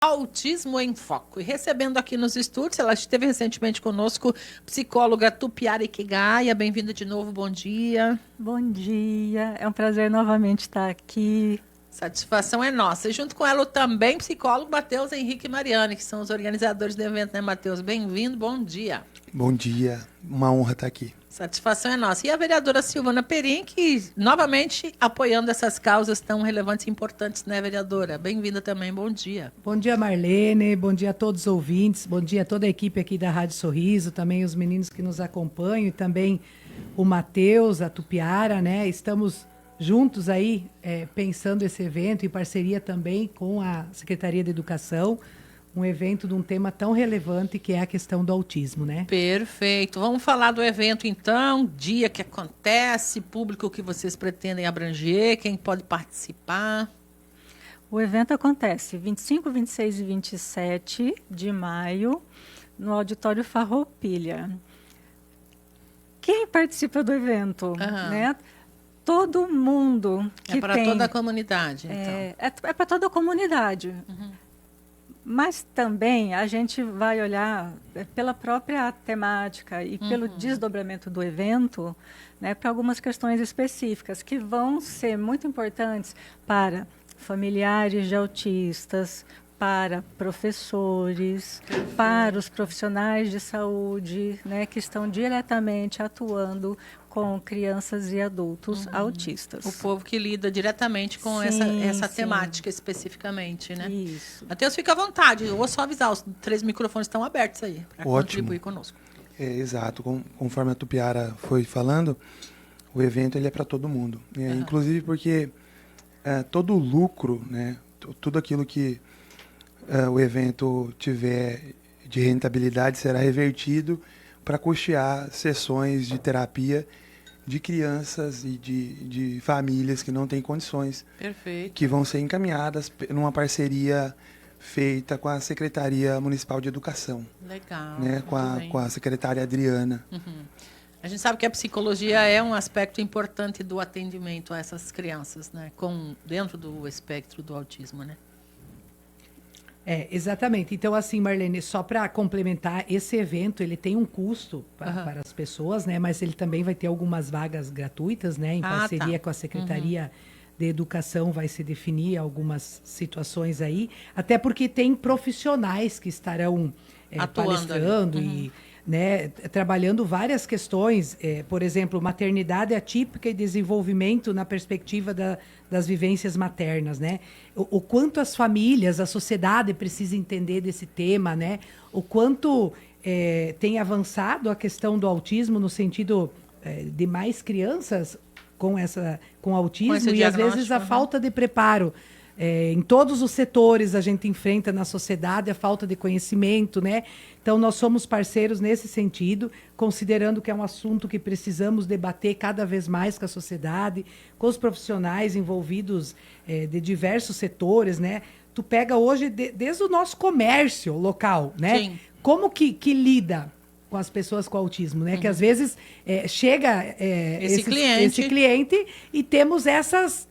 Autismo em Foco. E recebendo aqui nos estúdios, ela esteve recentemente conosco, psicóloga Tupiara Ikigaia. Bem-vinda de novo, bom dia. Bom dia, é um prazer novamente estar aqui. Satisfação é nossa. E junto com ela também psicólogo Matheus Henrique e Mariane, que são os organizadores do evento, né, Matheus? Bem-vindo, bom dia. Bom dia, uma honra estar aqui. Satisfação é nossa. E a vereadora Silvana Perim, que novamente apoiando essas causas tão relevantes e importantes, né, vereadora? Bem-vinda também, bom dia. Bom dia, Marlene, bom dia a todos os ouvintes, bom dia a toda a equipe aqui da Rádio Sorriso, também os meninos que nos acompanham e também o Matheus, a Tupiara, né? Estamos juntos aí pensando esse evento em parceria também com a Secretaria de Educação, um evento de um tema tão relevante que é a questão do autismo, né? Perfeito. Vamos falar do evento, então, dia que acontece, público que vocês pretendem abranger, quem pode participar. O evento acontece 25, 26 e 27 de maio, no Auditório Farroupilha. Quem participa do evento? Né? Todo mundo que é para tem... toda a comunidade, então. É para toda a comunidade. Mas também a gente vai olhar pela própria temática e pelo desdobramento do evento, né, para algumas questões específicas que vão ser muito importantes para familiares de autistas, para professores, para os profissionais de saúde, né, que estão diretamente atuando com crianças e adultos autistas. O povo que lida diretamente com essa temática especificamente, né? Isso. Matheus, fica à vontade. Eu vou só avisar, os 3 microfones estão abertos aí para contribuir conosco. Exato. Conforme a Tupiara foi falando, o evento ele é para todo mundo. Inclusive porque todo o lucro, né, tudo aquilo que o evento tiver de rentabilidade será revertido para custear sessões de terapia de crianças e de famílias que não têm condições. Perfeito. Que vão ser encaminhadas numa parceria feita com a Secretaria Municipal de Educação. Legal. Né, com a secretária Adriana. A gente sabe que a psicologia é um aspecto importante do atendimento a essas crianças, né, dentro do espectro do autismo, né? Exatamente. Então, assim, Marlene, só para complementar, esse evento ele tem um custo para as pessoas, né? Mas ele também vai ter algumas vagas gratuitas, né? Em parceria com a Secretaria de Educação vai se definir algumas situações aí, até porque tem profissionais que estarão palestrando e né, trabalhando várias questões, por exemplo, maternidade atípica e desenvolvimento na perspectiva das vivências maternas, né? O quanto as famílias, a sociedade precisa entender desse tema, né? O quanto tem avançado a questão do autismo no sentido de mais crianças com autismo e às vezes a falta de preparo. Em todos os setores a gente enfrenta na sociedade a falta de conhecimento, né? Então nós somos parceiros nesse sentido, considerando que é um assunto que precisamos debater cada vez mais com a sociedade, com os profissionais envolvidos de diversos setores, né? Tu pega hoje desde o nosso comércio local, né? Sim. Como que lida com as pessoas com autismo, né? Que às vezes chega esse cliente e temos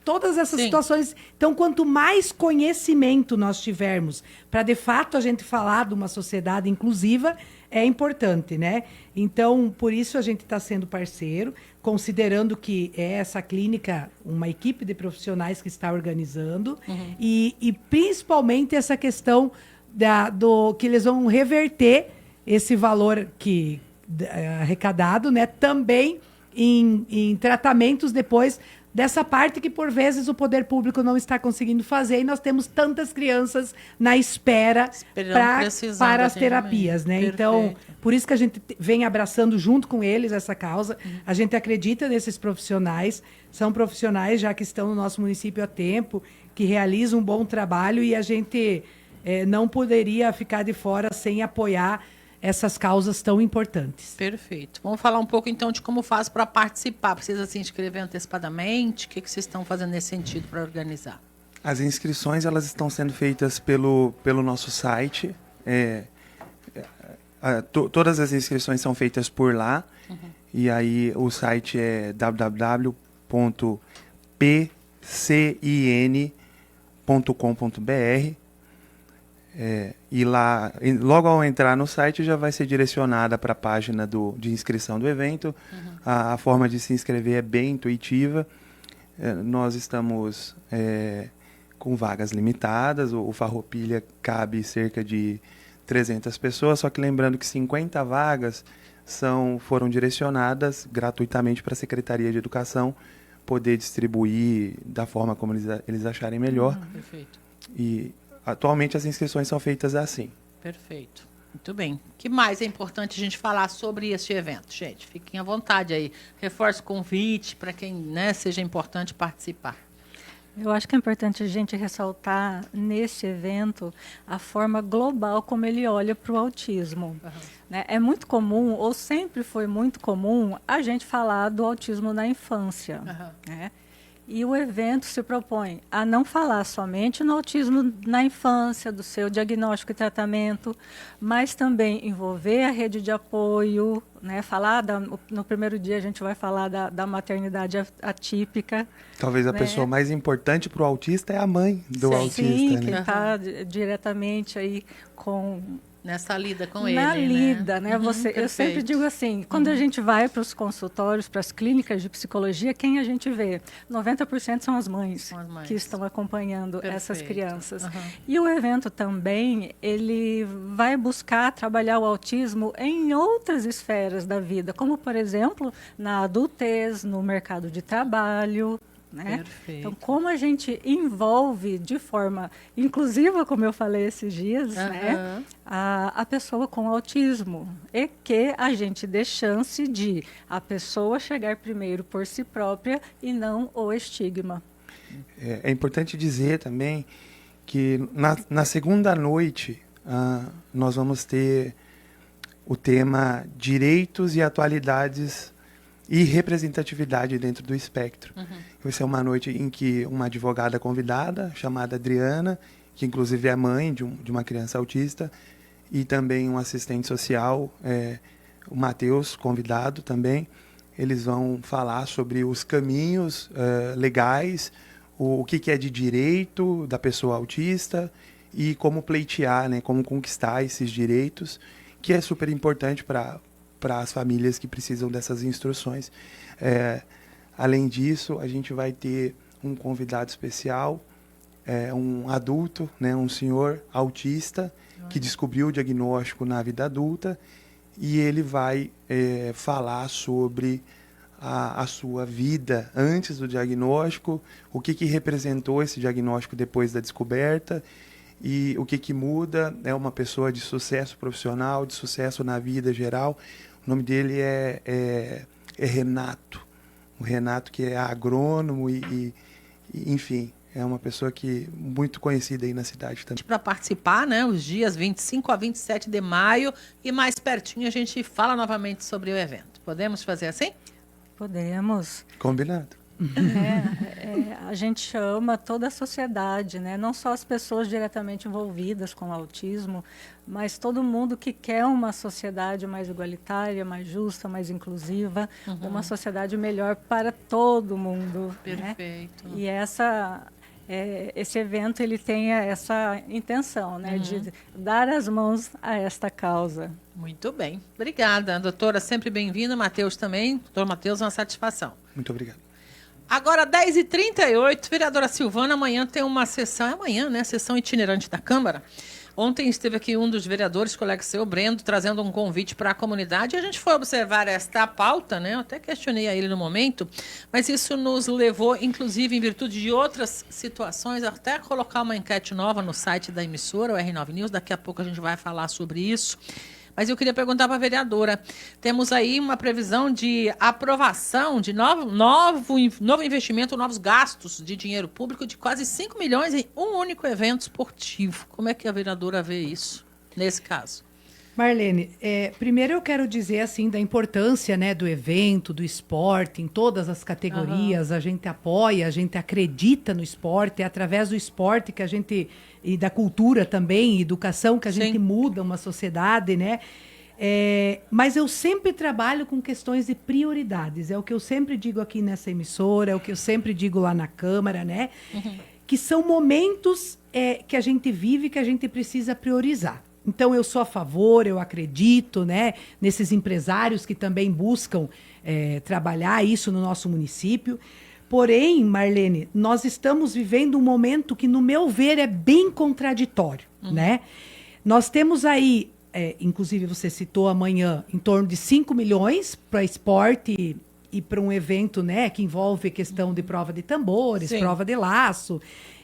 todas essas situações. Então, quanto mais conhecimento nós tivermos para, de fato, a gente falar de uma sociedade inclusiva, é importante, né? Então, por isso a gente está sendo parceiro, considerando que é essa clínica, uma equipe de profissionais que está organizando e principalmente essa questão que eles vão reverter esse valor arrecadado, né, também em tratamentos depois dessa parte que, por vezes, o poder público não está conseguindo fazer e nós temos tantas crianças na espera para as terapias, né? Perfeito. Então, por isso que a gente vem abraçando junto com eles essa causa. A gente acredita nesses profissionais, são profissionais já que estão no nosso município há tempo, que realizam um bom trabalho e a gente não poderia ficar de fora sem apoiar essas causas tão importantes. Perfeito. Vamos falar um pouco, então, de como faz para participar. Precisa se inscrever antecipadamente? O que vocês estão fazendo nesse sentido para organizar? As inscrições elas estão sendo feitas pelo nosso site. Todas as inscrições são feitas por lá. E aí o site é www.pcin.com.br. E lá, logo ao entrar no site, já vai ser direcionada para a página de inscrição do evento. A forma de se inscrever é bem intuitiva. Nós estamos com vagas limitadas. O Farroupilha cabe cerca de 300 pessoas, só que lembrando que 50 vagas foram direcionadas gratuitamente para a Secretaria de Educação poder distribuir da forma como eles acharem melhor. Perfeito. E atualmente as inscrições são feitas assim. Perfeito. Muito bem. O que mais é importante a gente falar sobre este evento, gente? Fiquem à vontade aí. Reforço o convite para quem, né, seja importante participar. Eu acho que é importante a gente ressaltar nesse evento a forma global como ele olha para o autismo. Né? É muito comum, ou sempre foi muito comum, a gente falar do autismo na infância. Né? E o evento se propõe a não falar somente no autismo na infância, do seu diagnóstico e tratamento, mas também envolver a rede de apoio, né? No primeiro dia a gente vai falar da maternidade atípica. Talvez a pessoa mais importante para o autista é a mãe do autista. Sim, né? quem está diretamente aí com... Nessa lida com ele, Na lida, né? perfeito. Eu sempre digo assim, quando a gente vai para os consultórios, para as clínicas de psicologia, quem a gente vê? 90% são as mães que estão acompanhando essas crianças. E o evento também, ele vai buscar trabalhar o autismo em outras esferas da vida, como, por exemplo, na adultez, no mercado de trabalho. Né? Então, como a gente envolve de forma inclusiva, como eu falei esses dias, né, a pessoa com autismo, e que a gente dê chance de a pessoa chegar primeiro por si própria e não o estigma. É importante dizer também que na segunda noite nós vamos ter o tema Direitos e Atualidades e Representatividade dentro do espectro. Vai ser uma noite em que uma advogada convidada, chamada Adriana, que inclusive é mãe de uma criança autista, e também um assistente social, o Matheus, convidado também, eles vão falar sobre os caminhos legais, o que é de direito da pessoa autista e como pleitear, né, como conquistar esses direitos, que é super importante para as famílias que precisam dessas instruções. Além disso, a gente vai ter um convidado especial, um adulto, né, um senhor autista, que descobriu o diagnóstico na vida adulta, e ele vai falar sobre a sua vida antes do diagnóstico, o que representou esse diagnóstico depois da descoberta, e o que muda. É uma pessoa de sucesso profissional, de sucesso na vida geral. O nome dele é Renato. O Renato, que é agrônomo e enfim, é uma pessoa muito conhecida aí na cidade também. Para participar, né, os dias 25 a 27 de maio, e mais pertinho a gente fala novamente sobre o evento. Podemos fazer assim? Podemos. Combinado. A gente chama toda a sociedade, né? Não só as pessoas diretamente envolvidas com o autismo, mas todo mundo que quer uma sociedade mais igualitária, mais justa, mais inclusiva, uma sociedade melhor para todo mundo. Perfeito. Né? E esse evento ele tem essa intenção, né, de dar as mãos a esta causa. Muito bem. Obrigada, doutora. Sempre bem-vinda. Matheus também. Doutor Matheus, uma satisfação. Muito obrigado. Agora, 10h38, vereadora Silvana, amanhã tem uma sessão, né? Sessão itinerante da Câmara. Ontem esteve aqui um dos vereadores, colega seu, Brendo, trazendo um convite para a comunidade. E a gente foi observar esta pauta, né? Eu até questionei a ele no momento, mas isso nos levou, inclusive, em virtude de outras situações, até a colocar uma enquete nova no site da emissora, o R9 News. Daqui a pouco a gente vai falar sobre isso. Mas eu queria perguntar para a vereadora, temos aí uma previsão de aprovação de novo investimento, novos gastos de dinheiro público de quase 5 milhões em um único evento esportivo. Como é que a vereadora vê isso, nesse caso? Marlene, primeiro eu quero dizer assim da importância, né, do evento, do esporte, em todas as categorias. A gente apoia, a gente acredita no esporte, é através do esporte que a gente, e da cultura também, educação, que a gente muda uma sociedade, né? Mas eu sempre trabalho com questões de prioridades, é o que eu sempre digo aqui nessa emissora, é o que eu sempre digo lá na Câmara, né? que são momentos que a gente vive, que a gente precisa priorizar. Então, eu sou a favor, eu acredito, né, nesses empresários que também buscam trabalhar isso no nosso município. Porém, Marlene, nós estamos vivendo um momento que, no meu ver, é bem contraditório, né? Nós temos aí, inclusive você citou amanhã, em torno de 5 milhões para esporte e para um evento, né, que envolve questão de prova de tambores, Sim. prova de laço,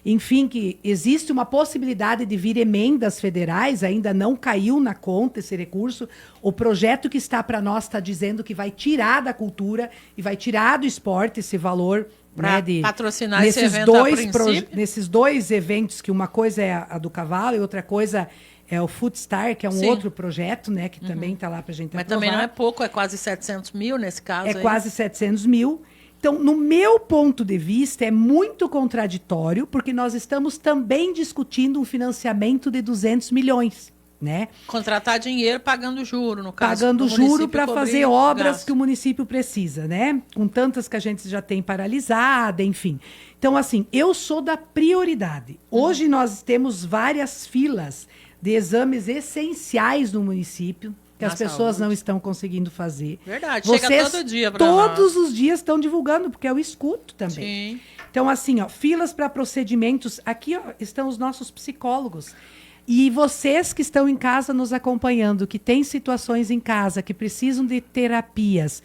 enfim, que existe uma possibilidade de vir emendas federais, ainda não caiu na conta esse recurso. O projeto que está para nós está dizendo que vai tirar da cultura e vai tirar do esporte esse valor, para né, patrocinar esse evento a princípio. nesses dois eventos, que uma coisa é a do cavalo e outra coisa é o Footstar, que é um Sim. outro projeto, né, que também está lá para a gente Mas aprovar. também não é pouco, é quase 700 mil nesse caso. É quase 700 mil. Então, no meu ponto de vista, é muito contraditório, porque nós estamos também discutindo um financiamento de 200 milhões, né? Contratar dinheiro pagando juro, no caso. Pagando do juro município para cobrir fazer obras gasto. que o município precisa, né? Com tantas que a gente já tem paralisada, enfim. Então, assim, eu sou da prioridade. Hoje nós temos várias filas de exames essenciais no município, que as pessoas não estão conseguindo fazer. Verdade, Vocês chega todo dia para nós. todos os dias estão divulgando, porque eu escuto também. Sim. Então, assim, ó, filas para procedimentos. Aqui, ó, estão os nossos psicólogos. E vocês que estão em casa nos acompanhando, que têm situações em casa, que precisam de terapias,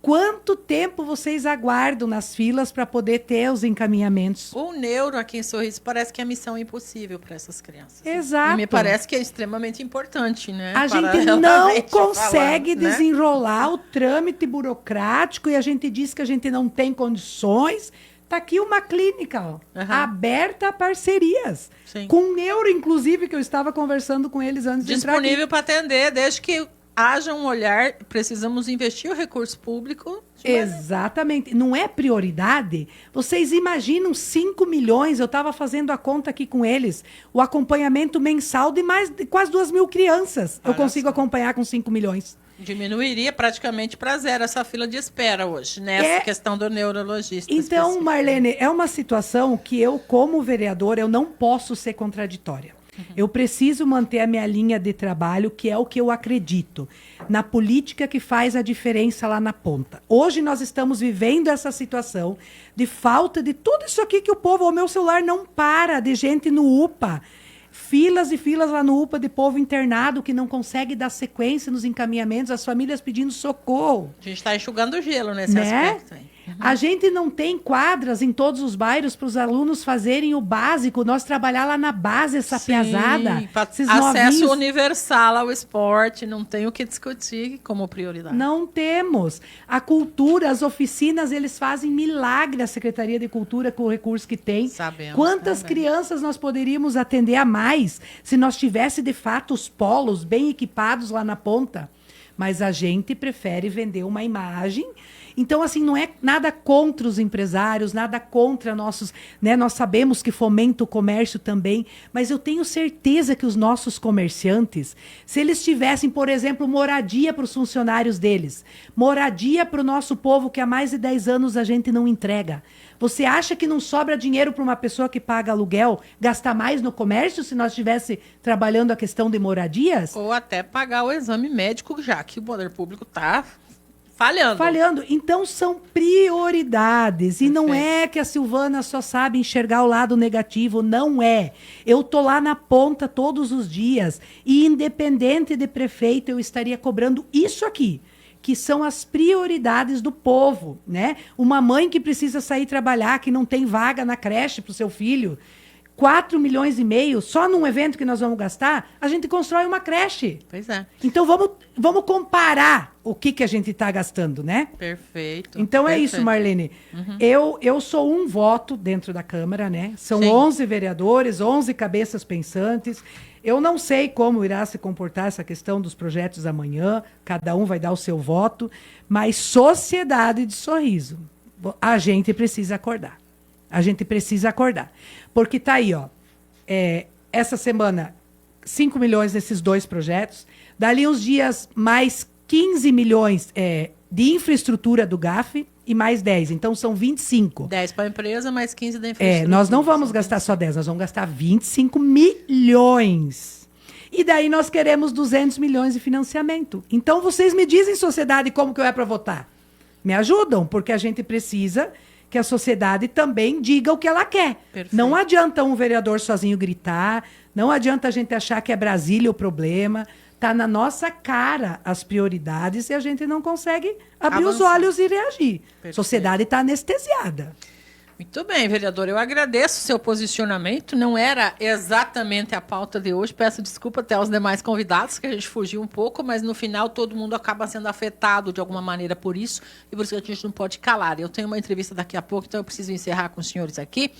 quanto tempo vocês aguardam nas filas para poder ter os encaminhamentos? O neuro aqui em Sorriso parece que é missão impossível para essas crianças. Exato. E me parece que é extremamente importante, né? A gente não Paralelamente consegue falando, né? desenrolar o trâmite burocrático e a gente diz que a gente não tem condições. Está aqui uma clínica ó, aberta a parcerias. Sim. Com neuro, inclusive, que eu estava conversando com eles antes de entrar aqui. Disponível para atender, desde que haja um olhar, precisamos investir o recurso público. Exatamente. Não é prioridade? Vocês imaginam 5 milhões, eu estava fazendo a conta aqui com eles, o acompanhamento mensal de quase 2 mil crianças. Eu consigo acompanhar com 5 milhões. Diminuiria praticamente para zero essa fila de espera hoje, nessa questão do neurologista. Então, específico. Marlene, é uma situação que eu, como vereadora, eu não posso ser contraditória. Eu preciso manter a minha linha de trabalho, que é o que eu acredito, na política que faz a diferença lá na ponta. Hoje nós estamos vivendo essa situação de falta de tudo isso aqui que o povo, o meu celular não para, de gente no UPA. Filas e filas lá no UPA de povo internado que não consegue dar sequência nos encaminhamentos, as famílias pedindo socorro. A gente está enxugando gelo nesse Né? aspecto aí. A gente não tem quadras em todos os bairros para os alunos fazerem o básico, nós trabalhar lá na base, essa piazada. Esses Acesso novinhos. universal ao esporte, não tem o que discutir como prioridade. Não temos. A cultura, as oficinas, eles fazem milagre, a Secretaria de Cultura, com o recurso que tem. Sabemos Quantas também. crianças nós poderíamos atender a mais se nós tivesse, de fato, os polos bem equipados lá na ponta? Mas a gente prefere vender uma imagem. Então, assim, não é nada contra os empresários, nada contra nossos, né? Nós sabemos que fomenta o comércio também, mas eu tenho certeza que os nossos comerciantes, se eles tivessem, por exemplo, moradia para os funcionários deles, moradia para o nosso povo que há mais de 10 anos a gente não entrega. Você acha que não sobra dinheiro para uma pessoa que paga aluguel gastar mais no comércio se nós estivesse trabalhando a questão de moradias? Ou até pagar o exame médico, já que o poder público está falhando. Falhando. Então, são prioridades. E não é que a Silvana só sabe enxergar o lado negativo. Não é. Eu tô lá na ponta todos os dias. E, independente de prefeito, eu estaria cobrando isso aqui, que são as prioridades do povo, né? Uma mãe que precisa sair trabalhar, que não tem vaga na creche para o seu filho, 4,5 milhões, só num evento que nós vamos gastar, a gente constrói uma creche. Pois é. Então, vamos comparar o que a gente está gastando, né? Perfeito. Então, é Perfeito. isso, Marlene. Eu sou um voto dentro da Câmara, né? São Sim. 11 vereadores, 11 cabeças pensantes. Eu não sei como irá se comportar essa questão dos projetos amanhã, cada um vai dar o seu voto, mas sociedade de Sorriso, a gente precisa acordar. A gente precisa acordar. Porque tá aí, ó, essa semana, 5 milhões nesses 2 projetos, dali uns dias mais 15 milhões de infraestrutura do GAF e mais 10. Então, são 25. 10 para a empresa, mais 15 da infraestrutura. Nós não vamos gastar só 10, nós vamos gastar 25 milhões. E daí nós queremos 200 milhões de financiamento. Então, vocês me dizem, sociedade, como que eu é para votar? Me ajudam, porque a gente precisa que a sociedade também diga o que ela quer. Perfeito. Não adianta um vereador sozinho gritar, não adianta a gente achar que é Brasília o problema. Está na nossa cara as prioridades e a gente não consegue abrir os olhos e reagir. A sociedade está anestesiada. Muito bem, vereador. Eu agradeço o seu posicionamento. Não era exatamente a pauta de hoje. Peço desculpa até aos demais convidados, que a gente fugiu um pouco, mas no final todo mundo acaba sendo afetado de alguma maneira por isso, e por isso que a gente não pode calar. Eu tenho uma entrevista daqui a pouco, então eu preciso encerrar com os senhores aqui.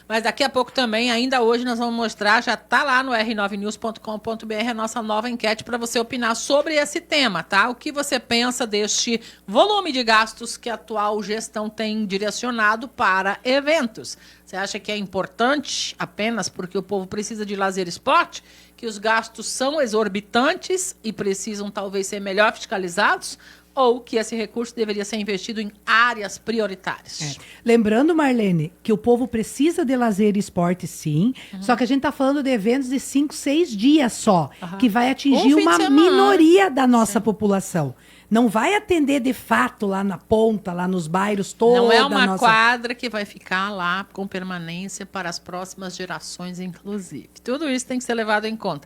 Mas daqui a pouco também, ainda hoje, nós vamos mostrar, já está lá no r9news.com.br, a nossa nova enquete para você opinar sobre esse tema, tá? O que você pensa deste volume de gastos que a atual gestão tem direcionado para eventos? Você acha que é importante apenas porque o povo precisa de lazer e esporte? Que os gastos são exorbitantes e precisam talvez ser melhor fiscalizados? Ou que esse recurso deveria ser investido em áreas prioritárias? Lembrando, Marlene, que o povo precisa de lazer e esporte, sim. Só que a gente está falando de eventos de 5, 6 dias só, que vai atingir uma minoria da nossa população. Não vai atender de fato lá na ponta, lá nos bairros toda. Não é uma quadra que vai ficar lá com permanência para as próximas gerações, inclusive. Tudo isso tem que ser levado em conta.